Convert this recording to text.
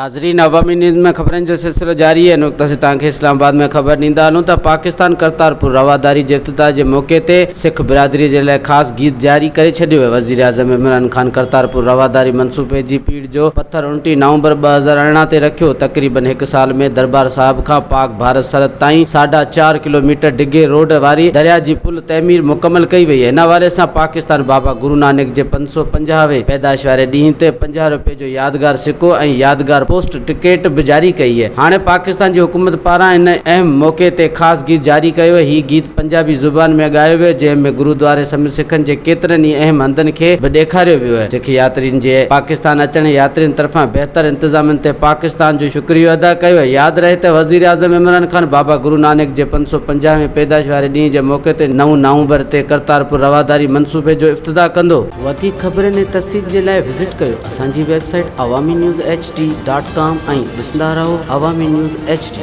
नाज़रीन, अवामी न्यूज़ में ख़बरनि जो सिलसिलो जारी है। नुक़्ता से तव्हांखे इस्लामाबाद में ख़बर ॾींदा हलूं त पाकिस्तान करतारपुर रवादारी जे इफ़्तिताह जे मौक़े ते सिख बिरादरी जे लाइ ख़ासि गीत जारी करे छॾियो आहे। वज़ीर आज़म इमरान ख़ान करतारपुर रवादारी मनसूबे जी पीढ़ जो पत्थर 29 नवंबर 2018 ते रखियो। तक़रीबन 1 साल में दरबार साहिब खां पाक भारत सरहद ताईं 4.5 किलोमीटर डिघे रोड वारी दरिया जी पुल तइमीर मुकमल कई वई आहे। इन हवाले सां पाकिस्तान बाबा गुरु नानक जे 550वें पैदाइश वारे ॾींहं ते 50 रुपए जो यादगार सिक्को ऐं यादगार पोस्ट टिकट भी जारी कई है। हाणे पाकिस्तान जी हुकूमत पारां इन अहम मौक़े ते ख़ासि गीत जारी कयो है। ही गीत पंजाबी ज़ुबान में ॻायो वियो, जंहिंमें गुरुद्वारे समेत सिखनि जे केतिरनि ई अहम हंधनि खे बि ॾेखारियो वियो आहे। सिख यात्रियुनि जे पाकिस्तान अचण यात्रियुनि तरफ़ां बहितर इंतज़ामनि ते पाकिस्तान जो शुक्रियो अदा कयो है। यादि रहे त वज़ीर आज़म इमरान ख़ान बाबा गुरु नानक जे 550वें पैदाइश वारे ॾींहं जे मौक़े ते 9 नवंबर ते करतारपुर रवादारी मनसूबे जो इफ़्तिताह कंदो। वधीक ख़बरनि ऐं तफ़सील जे लाइ विज़िट कयो असांजी वेबसाइट awamiNewsHD.com ऐं ॾिसंदा रहो अवामी न्यूज़ HD।